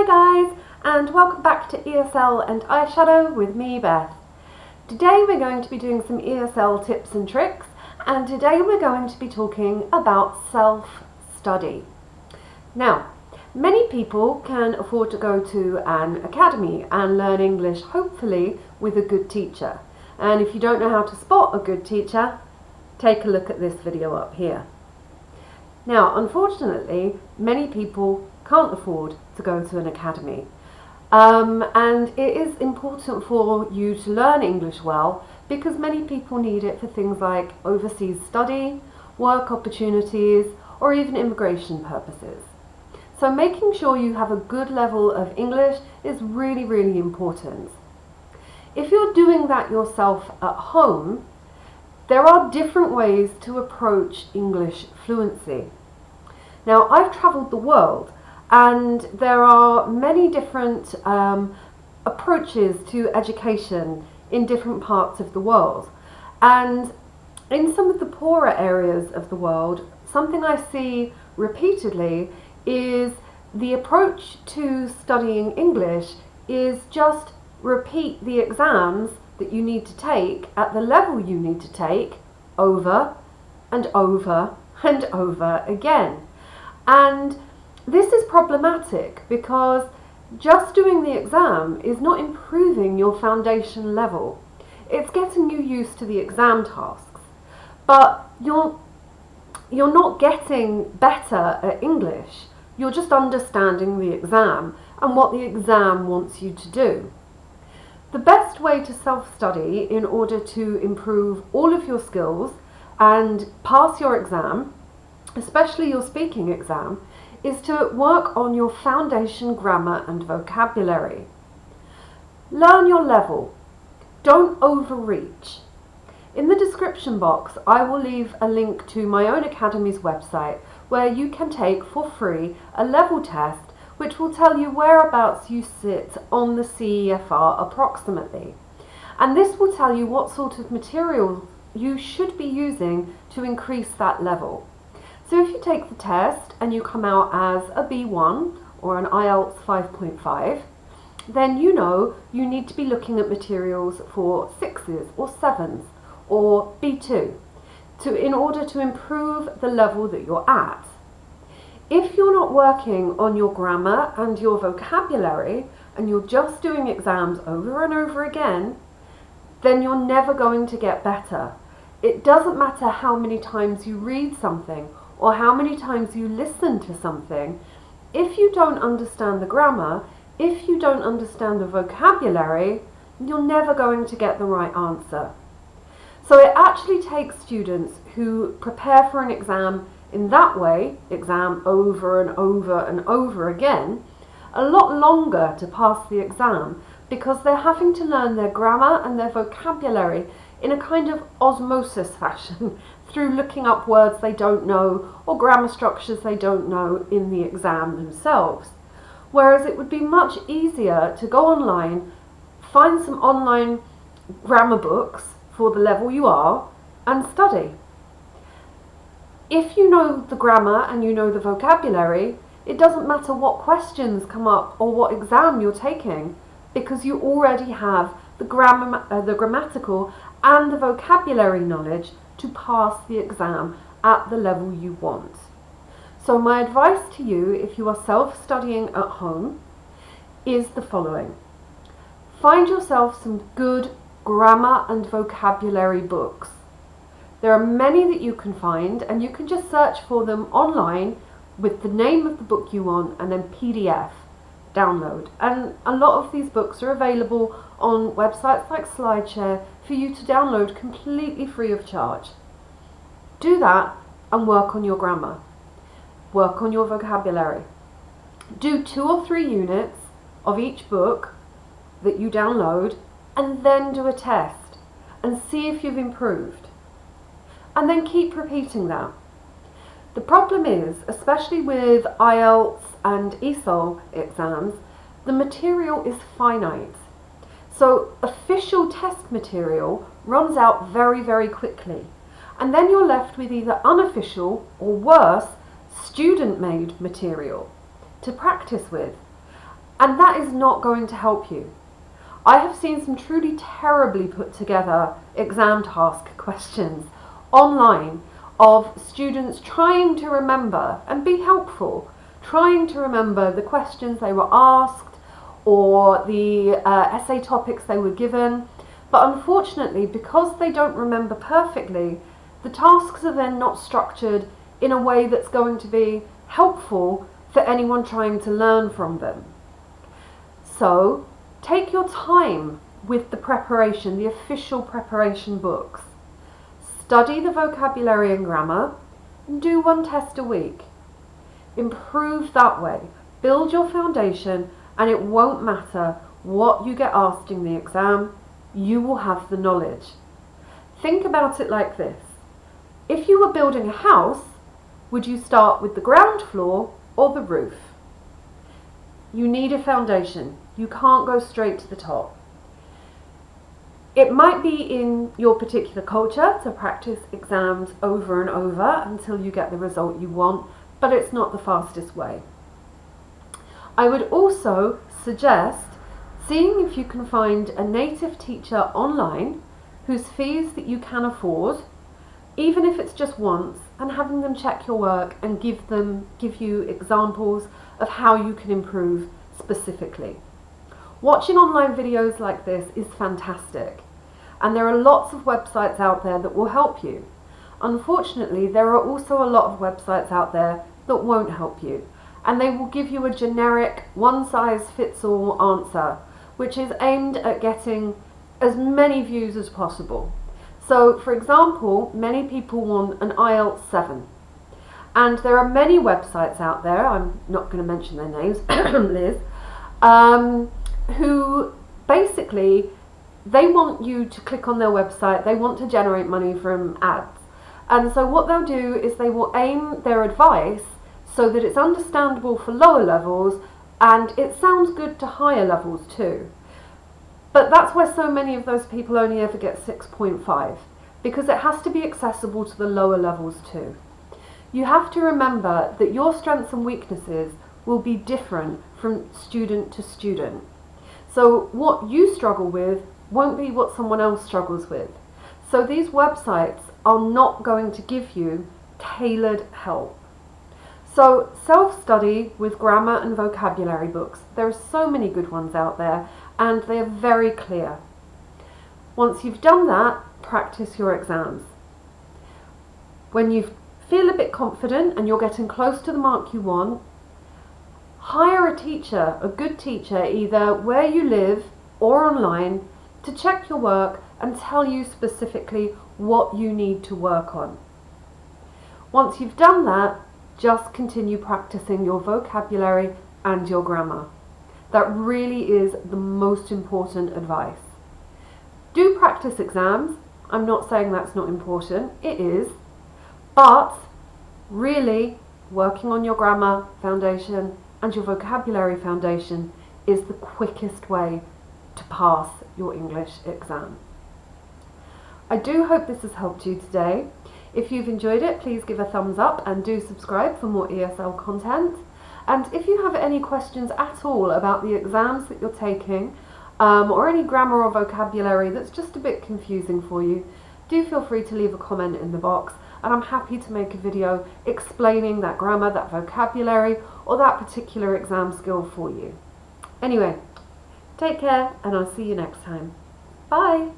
Hi guys, and welcome back to ESL and Eyeshadow with me, Beth. Today we're going to be doing some ESL tips and tricks, and today we're going to be talking about self-study. Now, many people can afford to go to an academy and learn English, hopefully with a good teacher. And if you don't know how to spot a good teacher, take a look at this video up here. Now, unfortunately, many people can't afford to go to an academy. And it is important for you to learn English well because many people need it for things like overseas study, work opportunities, or even immigration purposes. So making sure you have a good level of English is really, really important. If you're doing that yourself at home, there are different ways to approach English fluency. Now, I've travelled the world and there are many different approaches to education in different parts of the world. And in some of the poorer areas of the world, something I see repeatedly is the approach to studying English is just repeat the exams that you need to take at the level you need to take over and over and over again. And this is problematic because just doing the exam is not improving your foundation level. It's getting you used to the exam tasks, but you're not getting better at English. You're just understanding the exam and what the exam wants you to do. The best way to self-study in order to improve all of your skills and pass your exam, especially your speaking exam, is to work on your foundation grammar and vocabulary. Learn your level. Don't overreach. In the description box, I will leave a link to my own academy's website where you can take for free a level test which will tell you whereabouts you sit on the CEFR approximately. And this will tell you what sort of material you should be using to increase that level. So if you take the test and you come out as a B1 or an IELTS 5.5, then you know you need to be looking at materials for 6s or 7s or B2 in order to improve the level that you're at. If you're not working on your grammar and your vocabulary and you're just doing exams over and over again, then you're never going to get better. It doesn't matter how many times you read something or how many times you listen to something. If you don't understand the grammar, if you don't understand the vocabulary, you're never going to get the right answer. So it actually takes students who prepare for an exam in that way, exam over and over and over again, a lot longer to pass the exam because they're having to learn their grammar and their vocabulary in a kind of osmosis fashion through looking up words they don't know or grammar structures they don't know in the exam themselves. Whereas it would be much easier to go online, find some online grammar books for the level you are and study. If you know the grammar and you know the vocabulary, it doesn't matter what questions come up or what exam you're taking because you already have the grammatical and the vocabulary knowledge to pass the exam at the level you want. So my advice to you, if you are self-studying at home, is the following. Find yourself some good grammar and vocabulary books. There are many that you can find and you can just search for them online with the name of the book you want and then PDF download. And a lot of these books are available on websites like SlideShare for you to download completely free of charge. Do that and work on your grammar. Work on your vocabulary. Do 2 or 3 units of each book that you download and then do a test and see if you've improved. And then keep repeating that. The problem is, especially with IELTS and ESL exams, the material is finite. So official test material runs out very, very quickly. And then you're left with either unofficial or worse, student-made material to practice with. And that is not going to help you. I have seen some truly terribly put together exam task questions online of students trying to remember and be helpful, trying to remember the questions they were asked or the essay topics they were given. But unfortunately, because they don't remember perfectly, the tasks are then not structured in a way that's going to be helpful for anyone trying to learn from them. So, take your time with the preparation, the official preparation books. Study the vocabulary and grammar, and do one test a week. Improve that way. Build your foundation, and it won't matter what you get asked in the exam, you will have the knowledge. Think about it like this. If you were building a house, would you start with the ground floor or the roof? You need a foundation. You can't go straight to the top. It might be in your particular culture to practice exams over and over until you get the result you want, but it's not the fastest way. I would also suggest seeing if you can find a native teacher online whose fees that you can afford, even if it's just once, and having them check your work and give you examples of how you can improve specifically. Watching online videos like this is fantastic, and there are lots of websites out there that will help you. Unfortunately, there are also a lot of websites out there that won't help you, and they will give you a generic one-size-fits-all answer, which is aimed at getting as many views as possible. So, for example, many people want an IELTS 7, and there are many websites out there, I'm not going to mention their names, Liz, who basically, they want you to click on their website, they want to generate money from ads. And so what they'll do is they will aim their advice so that it's understandable for lower levels and it sounds good to higher levels too. But that's where so many of those people only ever get 6.5, because it has to be accessible to the lower levels too. You have to remember that your strengths and weaknesses will be different from student to student. So what you struggle with won't be what someone else struggles with. So these websites are not going to give you tailored help. So self-study with grammar and vocabulary books. There are so many good ones out there and they are very clear. Once you've done that, practice your exams. When you feel a bit confident and you're getting close to the mark you want, hire a teacher, a good teacher, either where you live or online, to check your work and tell you specifically what you need to work on. Once you've done that, just continue practicing your vocabulary and your grammar. That really is the most important advice. Do practice exams. I'm not saying that's not important. It is. But really, working on your grammar foundation and your vocabulary foundation is the quickest way to pass your English exam. I do hope this has helped you today. If you've enjoyed it, please give a thumbs up and do subscribe for more ESL content. And if you have any questions at all about the exams that you're taking, or any grammar or vocabulary that's just a bit confusing for you, do feel free to leave a comment in the box, and I'm happy to make a video explaining that grammar, that vocabulary, or that particular exam skill for you. Anyway, take care, and I'll see you next time. Bye!